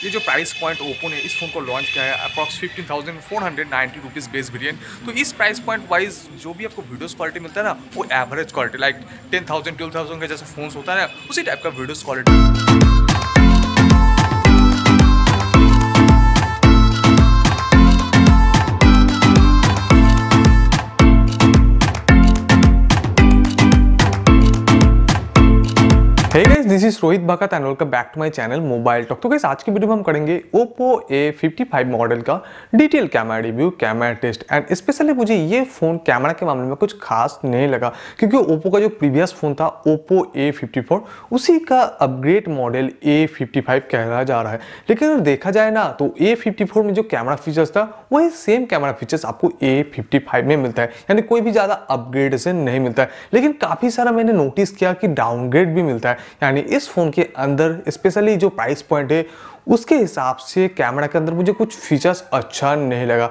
ये जो price point Oppo ने इस फ़ोन को लॉन्च किया है अप्रॉक्स 15,490 रुपीज़ बेस वेरिएंट। तो इस प्राइस पॉइंट वाइज जो भी आपको वीडियोस क्वालिटी मिलता है ना, वो एवरेज क्वालिटी लाइक 10,000 12,000 का जैसे फ़ोन्स होता है ना, उसी टाइप का videos quality. Hey guys, this is Rohit Bhagat and welcome back to my channel mobile talk. तो गाइस, आज की वीडियो में हम करेंगे Oppo A55 मॉडल का detail camera review, camera test and specially मुझे ये फोन कैमरा के मामले में कुछ खास नहीं लगा क्योंकि Oppo का जो प्रीवियस फोन था Oppo A54 उसी का अपग्रेड मॉडल A55 कहला जा रहा है। लेकिन अगर देखा जाए ना तो A54 में जो कैमरा फीचर्स था वही सेम कैमरा फीचर्स आपको A55 में मिलता है, यानी कोई भी ज्यादा अपग्रेडेशन नहीं मिलता है। लेकिन काफी सारा मैंने नोटिस किया कि डाउनग्रेड भी मिलता है, यानी इस फोन के अंदर स्पेशली जो प्राइस पॉइंट है उसके हिसाब से कैमरा के अंदर मुझे कुछ फीचर्स अच्छा नहीं लगा।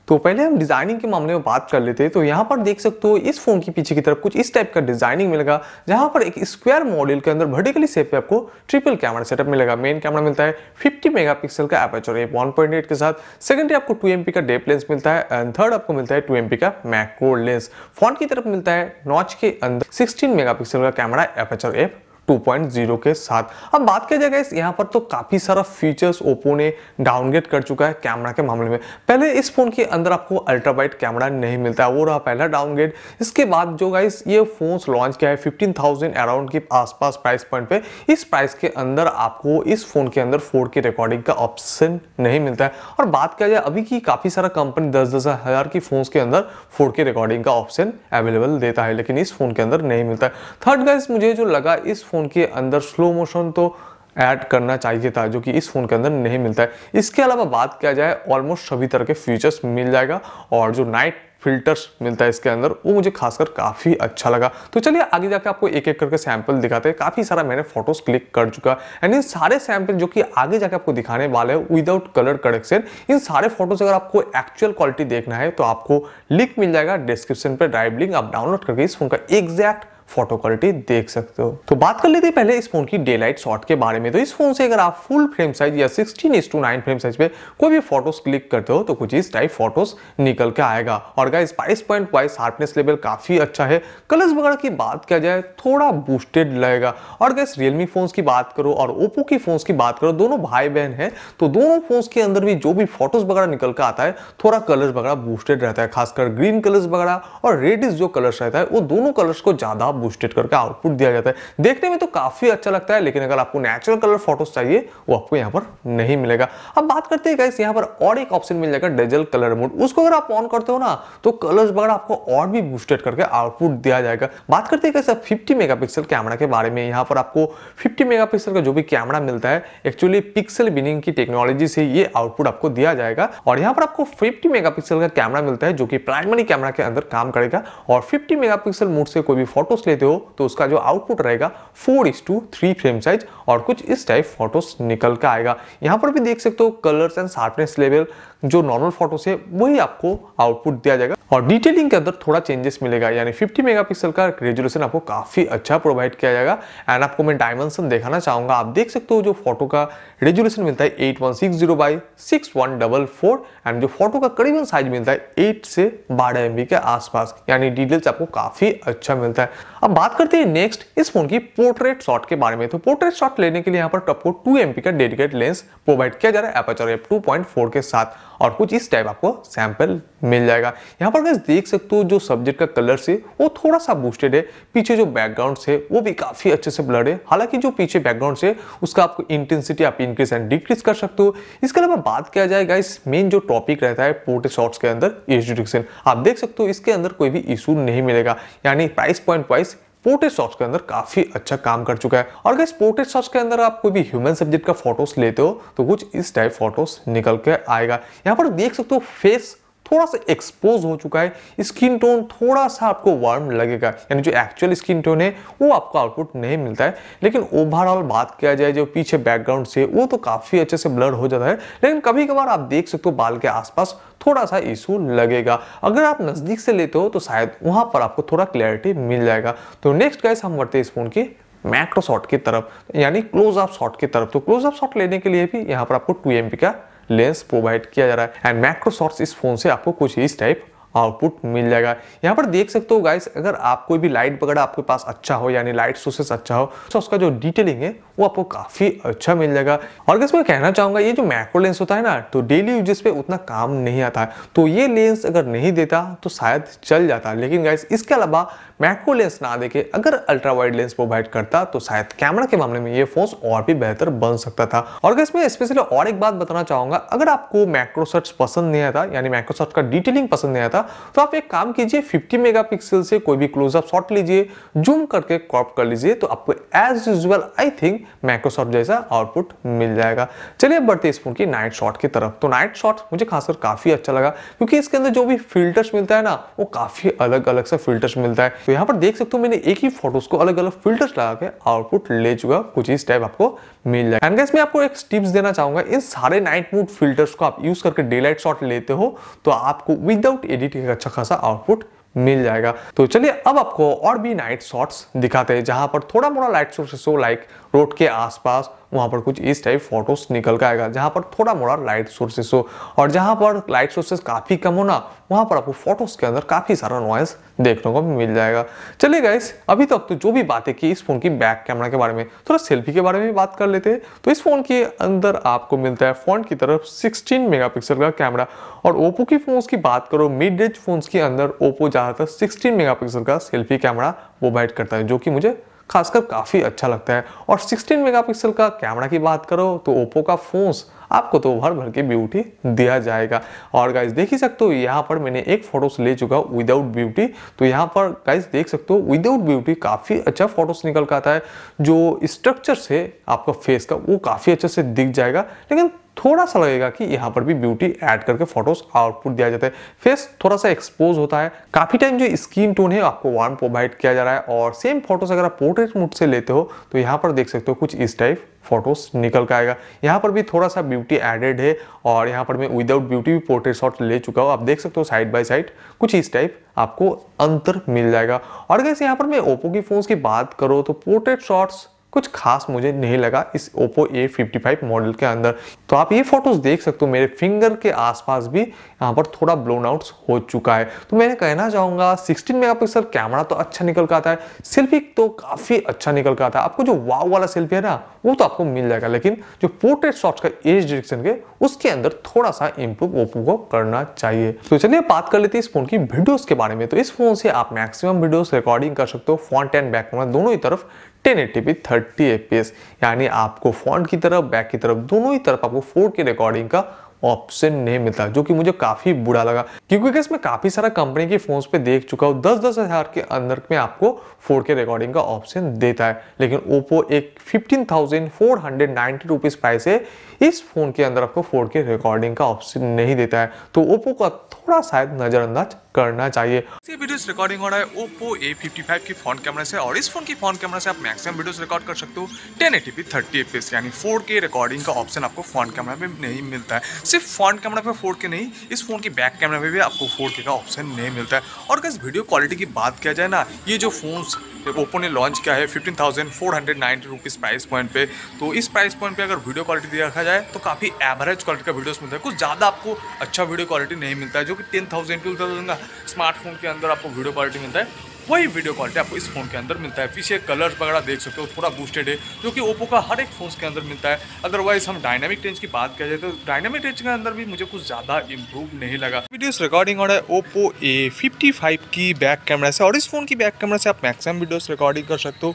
तो पहले हम डिजाइनिंग के मामले में बात कर लेते हैं। तो यहाँ पर देख सकते हो इस फोन के पीछे की तरफ कुछ इस टाइप का डिजाइनिंग मिलेगा, जहां पर एक स्क्वायर मॉडल के अंदर वर्टिकली शेप पे आपको ट्रिपल कैमरा सेटअप मिलेगा। मेन कैमरा मिलता है 50 मेगापिक्सल का एपर्चर है 1.8 के साथ। सेकेंडरी आपको 2MP का डेप्थ लेंस मिलता है एंड थर्ड आपको मिलता है 2MP का मैक्रो लेंस। फ्रंट की तरफ मिलता है नॉच के अंदर 16 मेगापिक्सल का कैमरा एपर्चर है 2.0 के साथ। अब बात किया जाएगा यहाँ पर तो काफी सारा फीचर्स ओप्पो ने डाउनग्रेड कर चुका है कैमरा के मामले में। पहले इस फोन के अंदर आपको अल्ट्रा वाइड कैमरा नहीं मिलता है, वो रहा पहला डाउनग्रेड। इसके बाद जो गाइस ये फोन्स लॉन्च किया है 15,000 अराउंड के आसपास प्राइस पॉइंट पे, इस प्राइस के अंदर आपको इस फोन के अंदर 4K रिकॉर्डिंग का ऑप्शन नहीं मिलता है। और बात किया जाए अभी की काफी सारा कंपनी 10-10 हजार की फोन्स के अंदर 4K रिकॉर्डिंग का ऑप्शन अवेलेबल देता है, लेकिन इस फोन के अंदर नहीं मिलता है। थर्ड गाइस, मुझे जो लगा इस फोन के अंदर स्लो मोशन तो ऐड करना चाहिए था, जो कि इस फोन के अंदर नहीं मिलता है। इसके अलावा बात किया जाए ऑलमोस्ट सभी तरह के फीचर्स मिल जाएगा और जो नाइट फिल्टर्स मिलता है इसके अंदर वो मुझे खासकर काफी अच्छा लगा। तो चलिए आगे जाके आपको एक एक करके सैंपल दिखाते हैं। काफी सारा मैंने फोटोज क्लिक कर चुका एंड इन सारे सैंपल जो कि आगे जाके आपको दिखाने वाले हैं विदाउट कलर करेक्शन, इन सारे फोटोज अगर आपको एक्चुअल क्वालिटी देखना है तो आपको लिंक मिल जाएगा डिस्क्रिप्शन पे, ड्राइव लिंक, आप डाउनलोड करके इस फोन का एग्जैक्ट फोटो क्वालिटी देख सकते हो। तो बात कर लेते हैं पहले इस फोन की डे लाइट शॉट के बारे में। तो इस फोन से अगर आप फुल फ्रेम साइज या 16:9 फ्रेम साइज पे कोई भी फोटोज क्लिक करते हो तो कुछ इस टाइप फोटोज निकल के आएगा। और guys, price point wise sharpness level काफी अच्छा है। कलर्स वगैरह की बात किया जाए थोड़ा बूस्टेड लगेगा। और गाइस, रियलमी फोन्स की बात करो और ओप्पो की फोन्स की बात करो, दोनों भाई बहन है, तो दोनों फोन्स के अंदर भी जो भी फोटोज वगैरह निकल के आता है थोड़ा कलर्स वगैरह बूस्टेड रहता है। खासकर ग्रीन कलर्स वगैरह और रेडिश जो कलर्स रहता है वो दोनों कलर्स को ज्यादा बूस्टेड करके आउटपुट दिया जाता है। देखने में तो काफी अच्छा लगता है, लेकिन अगर आपको नेचुरल कलर फोटोज चाहिए वो आपको यहाँ पर नहीं मिलेगा। अब बात करते हैं गाइस, यहाँ पर और एक ऑप्शन मिल जाएगा डिजिटल कलर मोड। उसको अगर आप ऑन करते हो ना तो कलर्स वगैरह आपको और भी बूस्टेड करके आउटपुट दिया जाएगा। बात करते हैं गाइस 50 मेगापिक्सल कैमरा के बारे में। यहाँ पर आपको 50 मेगापिक्सल का जो भी कैमरा मिलता है एक्चुअली पिक्सल बिनिंग की टेक्नोलॉजी से ये आउटपुट आपको दिया जाएगा। और यहाँ पर आपको 50 मेगापिक्सल का कैमरा मिलता है जो कि प्राइमरी कैमरा के अंदर काम करेगा। और 50 मेगापिक्सल मोड से कोई भी फोटोज लेते हो तो उसका जो आउटपुट रहेगा 4:3 फ्रेम साइज और कुछ इस टाइप फोटोज निकल के आएगा। यहां पर भी देख सकते हो कलर्स एंड शार्पनेस लेवल जो नॉर्मल फोटोज है वही आपको आउटपुट दिया जाएगा। और डिटेलिंग के अंदर थोड़ा चेंजेस मिलेगा, यानी 50 मेगापिक्सल का रेजोल्यूशन आपको काफी अच्छा प्रोवाइड किया जाएगा। एंड आपको मैं डायमेंशन दिखाना चाहूंगा। आप देख सकते हो जो फोटो का रेजोल्यूशन मिलता है 8160x6144 एंड जो फोटो का करीबन साइज मिलता है 8 से 12 MB के आसपास, यानी डिटेल्स आपको काफी अच्छा मिलता है। अब बात करते हैं नेक्स्ट इस फोन की पोर्ट्रेट शॉट के बारे में। तो पोर्ट्रेट शॉट लेने के लिए यहाँ पर आपको 2MP का डेडिकेटेड लेंस प्रोवाइड किया जा रहा है एपर्चर f2.4 के साथ और कुछ इस टाइप आपको सैंपल मिल जाएगा। यहाँ पर गाइस देख सकते हो जो सब्जेक्ट का कलर से वो थोड़ा सा बूस्टेड है। पीछे जो बैकग्राउंड से वो भी काफी अच्छे से ब्लर है। हालांकि जो पीछे बैकग्राउंड से उसका आपको इंटेंसिटी आप इंक्रीज एंड डिक्रीज कर सकते हो। इसके अलावा बात किया जाए गाइस मेन जो टॉपिक रहता है पोर्ट्रेट शॉट्स के अंदर एज डिटेक्शन, आप देख सकते हो इसके अंदर कोई भी इशू नहीं मिलेगा। यानी price point wise portrait shots के अंदर काफी अच्छा काम कर चुका है। और गाइस पोर्ट्रेट शॉट्स के अंदर आप कोई भी ह्यूमन सब्जेक्ट का फोटोज लेते हो तो कुछ इस टाइप फोटोज निकल के आएगा। यहाँ पर देख सकते हो फेस थोड़ा सा एक्सपोज हो चुका है, स्किन टोन थोड़ा सा आपको वार्म लगेगा, यानी जो एक्चुअल स्किन टोन है वो आपको आउटपुट नहीं मिलता है। लेकिन ओवरऑल बात किया जाए जो पीछे बैकग्राउंड से वो तो काफी अच्छे से ब्लर हो जाता है, लेकिन कभी कभार आप देख सकते हो बाल के आसपास थोड़ा सा इशू लगेगा। अगर आप नजदीक से लेते हो तो शायद वहां पर आपको थोड़ा क्लैरिटी मिल जाएगा। तो नेक्स्ट गाइस हम बढ़ते हैं इस फोन की मैक्रो शॉट की तरफ, यानी क्लोज अप शॉट की तरफ। तो क्लोज अप शॉट लेने के लिए भी यहाँ पर आपको 2 MP का लेंस प्रोवाइड किया जा रहा है एंड मैक्रो शॉट्स इस फोन से आपको कुछ इस टाइप आउटपुट मिल जाएगा। यहाँ पर देख सकते हो गाइस, अगर आप कोई भी लाइट वगैरह आपके पास अच्छा हो, यानी लाइट सोर्सेस अच्छा हो, तो उसका जो डिटेलिंग है वो आपको काफी अच्छा मिल जाएगा। और गाइस मैं कहना चाहूंगा, ये जो मैक्रो लेंस होता है ना, तो डेली यूजेस पे उतना काम नहीं आता है। तो ये लेंस अगर नहीं देता तो शायद चल जाता, लेकिन गाइस इसके अलावा मैक्रो लेंस ना देके अगर अल्ट्रा वाइड लेंस प्रोवाइड करता तो शायद कैमरा के मामले में ये फोन और भी बेहतर बन सकता था। और गाइस मैं स्पेशली और एक बात बताना चाहूंगा, अगर आपको मैक्रो शॉट्स पसंद नहीं आता, यानी मैक्रो शॉट का डिटेलिंग पसंद नहीं आता, तो आप एक काम कीजिए, 50 मेगापिक्सल से कोई भी क्लोजअप शॉट लीजिए, जूम करके क्रॉप कर लीजिए, तो आपको as usual I think macro shot जैसा आउटपुट मिल जाएगा। चलिए अब बढ़ते इस फोन की नाइट शॉट की तरफ। तो नाइट शॉट मुझे खासकर काफी अच्छा लगा, क्योंकि इसके अंदर जो भी फिल्टर्स मिलता है ना, वो काफी अलग अलग सा फिल्टर्स मिलता है। तो यहाँ पर देख सकते हो मैंने एक ही फोटोज को अलग अलग फिल्टर्स लगा के आउटपुट ले चुका, कुछ इस टाइप आपको मिल जाएगा। एंड गाइस मैं आपको एक टिप्स देना चाहूंगा, इन सारे नाइट मोड फिल्टर्स को आप यूज करके डे लाइट शॉट लेते हो तो आपको विदाउट एडिटिंग अच्छा खासा आउटपुट मिल जाएगा। तो चलिए अब आपको और भी नाइट शॉट्स दिखाते हैं, जहां पर थोड़ा मोड़ा लाइट सोर्सेस हो, लाइक रोड के आसपास, वहां पर कुछ इस टाइप फोटोज निकल के आएगा, जहां पर थोड़ा मोड़ा लाइट सोर्सेस हो। और जहां पर लाइट सोर्सेस काफी कम हो ना, वहां पर आपको फोटोज के अंदर काफी सारा नॉइज देखने को मिल जाएगा। चलिए गाइस, अभी तक तो जो भी बातें की इस फोन की बैक कैमरा के बारे में, थोड़ा सेल्फी के बारे में बात कर लेते हैं। तो इस फोन के अंदर आपको मिलता है फ्रंट की तरफ 16 मेगापिक्सल का कैमरा। और ओप्पो की फोन्स की बात करो, मिड रेंज फोन्स के अंदर ओप्पो ज्यादातर 16 मेगापिक्सल का सेल्फी कैमरा प्रोवाइड करता है, जो कि मुझे खासकर काफी अच्छा लगता है। और 16 मेगापिक्सल का कैमरा की बात करो तो ओप्पो का फोन्स आपको तो भर भर के ब्यूटी दिया जाएगा। और गाइस देख ही सकते हो, यहाँ पर मैंने एक फोटोस ले चुका हूँ विदाउट ब्यूटी। तो यहाँ पर गाइस देख सकते हो विदाउट ब्यूटी काफी अच्छा फोटोस निकल के आता है। जो स्ट्रक्चर से आपका फेस का वो काफी अच्छे से दिख जाएगा, लेकिन थोड़ा सा लगेगा कि यहाँ पर भी ब्यूटी ऐड करके फोटोस आउटपुट दिया जाता है। फेस थोड़ा सा एक्सपोज होता है, काफी टाइम जो स्किन टोन है आपको वार्म प्रोवाइड किया जा रहा है। और सेम फोटोस अगर आप पोर्ट्रेट मोड से लेते हो तो यहाँ पर देख सकते हो कुछ इस टाइप फोटोस निकल के आएगा। यहाँ पर भी थोड़ा सा ब्यूटी एडेड है, और यहाँ पर मैं विदाउट ब्यूटी भी पोर्ट्रेट शॉट ले चुका हूँ। आप देख सकते हो साइड बाय साइड कुछ इस टाइप आपको अंतर मिल जाएगा। और गाइस यहाँ पर मैं ओप्पो की फोन्स की बात करूँ तो पोर्ट्रेट शॉट्स कुछ खास मुझे नहीं लगा इस Oppo A55 मॉडल के अंदर। तो आप ये फोटोज देख सकते हो, मेरे फिंगर के आसपास भी यहाँ पर थोड़ा ब्लोन आउट्स हो चुका है। तो मैं कहना चाहूंगा 16 मेगापिक्सल कैमरा तो अच्छा निकल का आता है, सेल्फी तो काफी अच्छा निकल का आता है। आपको जो वाव वाला सेल्फी है ना, वो तो आपको मिल जाएगा, लेकिन जो पोर्ट्रेट शॉट्स का एज डायरेक्शन के उसके अंदर थोड़ा सा इंप्रूव ओप्पो को करना चाहिए। तो चलिए बात कर लेते हैं इस फोन की वीडियोस के बारे में। तो इस फोन से आप मैक्सिमम वीडियोस रिकॉर्डिंग कर सकते हो, फ्रंट एंड बैक कैमरा दोनों ही तरफ 1080p 30 fps, यानी आपको फ्रंट की तरफ बैक की तरफ दोनों ही तरफ आपको 4K रिकॉर्डिंग का ऑप्शन नहीं मिलता, जो कि मुझे काफी बुरा लगा। क्योंकि इसमें काफी सारा कंपनी के फोन्स पे देख चुका हूँ 10-10 हजार के अंदर में आपको 4K रिकॉर्डिंग का ऑप्शन देता है, लेकिन ओप्पो एक 15,490 रुपीज प्राइस है, इस फोन के अंदर आपको 4K रिकॉर्डिंग का ऑप्शन नहीं देता है। तो ओप्पो का थोड़ा शायद नजरअंदाज करना चाहिए। ये वीडियोस रिकॉर्डिंग हो रहा है Oppo A55 की फ्रंट कैमरा से, और इस फोन की फ्रंट कैमरा से आप मैक्सिमम वीडियोस रिकॉर्ड कर सकते हो 1080p 30 fps, यानी 4K रिकॉर्डिंग का ऑप्शन आपको फ्रंट कैमरा में नहीं मिलता है। सिर्फ फ्रंट कैमरा पे 4K नहीं, इस फोन की बैक कैमरा में भी आपको 4K का ऑप्शन नहीं मिलता है। और अगर इस वीडियो क्वालिटी की बात किया जाए ना, ये जो फोन्स ओप्पो ने लॉन्च किया है 15,490 रुपीज़ प्राइस पॉइंट पे, तो इस प्राइस पॉइंट पे अगर वीडियो क्वालिटी देखा जाए तो काफ़ी एवरेज क्वालिटी का वीडियोस मिलता है, कुछ ज़्यादा आपको अच्छा वीडियो क्वालिटी नहीं मिलता है। जो कि 10,000-12,000 का स्मार्टफोन के अंदर आपको वीडियो क्वालिटी मिलता है, वही वीडियो क्वालिटी आपको इस फोन के अंदर मिलता है। पीछे कलर्स वगैरह देख सकते हो थोड़ा बूस्टेड है, जो कि ओप्पो का हर एक फोन्स के अंदर मिलता है। अदरवाइज हम डायनामिक रेंज की बात किया जाए तो डायनामिक रेंज के अंदर भी मुझे कुछ ज़्यादा इंप्रूव नहीं लगा। वीडियोस रिकॉर्डिंग हो रहा है Oppo A55 की बैक कैमरा से, और इस फोन की बैक कैमरा से आप मैक्सिमम वीडियोस रिकॉर्डिंग कर सकते हो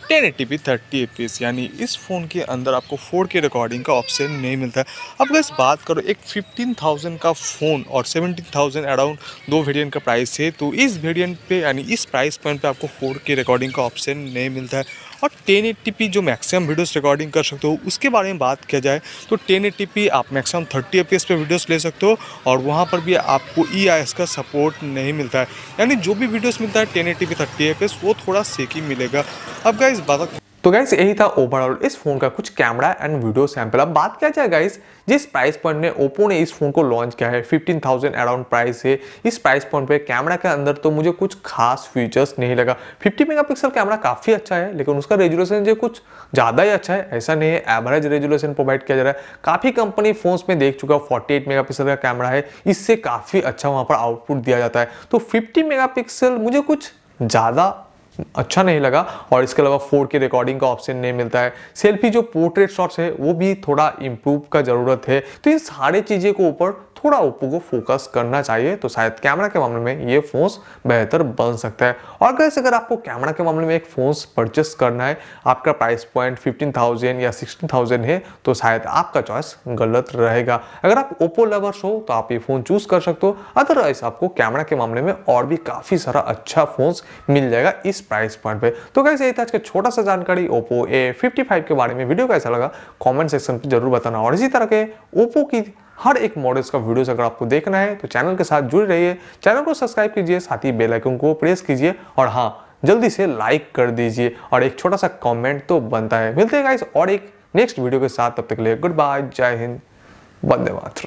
1080p 30 fps, यानी इस फ़ोन के अंदर आपको 4K रिकॉर्डिंग का ऑप्शन नहीं मिलता है। अब अगर इस बात करो एक 15,000 का फ़ोन और 17,000 अराउंड दो वेरिएंट का प्राइस है, तो इस वेरिएंट पे यानी इस प्राइस पॉइंट पे आपको 4K रिकॉर्डिंग का ऑप्शन नहीं मिलता है। और 1080p जो मैक्सिमम वीडियोस रिकॉर्डिंग कर सकते हो उसके बारे में बात किया जाए तो 1080p आप मैक्सिमम 30 fps पे वीडियोस ले सकते हो, और वहाँ पर भी आपको EIS का सपोर्ट नहीं मिलता है, यानी जो भी वीडियोस मिलता है 1080p 30 fps वो थोड़ा सेकी मिलेगा। अब गाइस बात तो गाइस यही था ओवरऑल इस फोन का कुछ कैमरा एंड वीडियो सैंपल। अब बात किया जाए गाइस जिस प्राइस पॉइंट में ओप्पो ने इस फोन को लॉन्च किया है 15,000 अराउंड प्राइस है। इस प्राइस पॉइंट पे कैमरा के अंदर तो मुझे कुछ खास फीचर्स नहीं लगा। 50 मेगापिक्सल कैमरा काफी अच्छा है, लेकिन उसका रेजोल्यूशन जो कुछ ज्यादा ही अच्छा है ऐसा नहीं है। एवरेज रेजोल्यूशन प्रोवाइड किया जा रहा है। काफी कंपनी फोन्स में देख चुका 48 मेगापिक्सल का कैमरा है, इससे काफी अच्छा वहां पर आउटपुट दिया जाता है। तो 50 मेगापिक्सल मुझे कुछ ज्यादा अच्छा नहीं लगा। और इसके अलावा 4K रिकॉर्डिंग का ऑप्शन नहीं मिलता है। सेल्फी जो पोर्ट्रेट शॉट्स है वो भी थोड़ा इंप्रूव का जरूरत है। तो इन सारी चीजें को ऊपर थोड़ा ओप्पो को फोकस करना चाहिए, तो शायद कैमरा के मामले में ये फोन्स बेहतर बन सकता है। और गाइस अगर आपको कैमरा के मामले में एक फोन्स परचेस करना है, आपका प्राइस पॉइंट 15,000 या 16,000 है, तो शायद आपका चॉइस गलत रहेगा। अगर आप ओप्पो लवर्स हो तो आप ये फोन चूज कर सकते हो, अदरवाइज आपको कैमरा के मामले में और भी काफी सारा अच्छा फोन्स मिल जाएगा इस प्राइस पॉइंट पे। तो गाइस यही था आज का छोटा सा जानकारी ओप्पो A55 के बारे में। वीडियो कैसा लगा कमेंट सेक्शन पे जरूर बताना। और इसी तरह के ओप्पो की हर एक मॉडल्स का वीडियोस अगर आपको देखना है तो चैनल के साथ जुड़े रहिए, चैनल को सब्सक्राइब कीजिए, साथ ही बेल आइकन को प्रेस कीजिए और हाँ जल्दी से लाइक कर दीजिए और एक छोटा सा कमेंट तो बनता है। मिलते हैं गाइस और एक नेक्स्ट वीडियो के साथ, तब तक के लिए गुड बाय, जय हिंद, वंदे मातरम।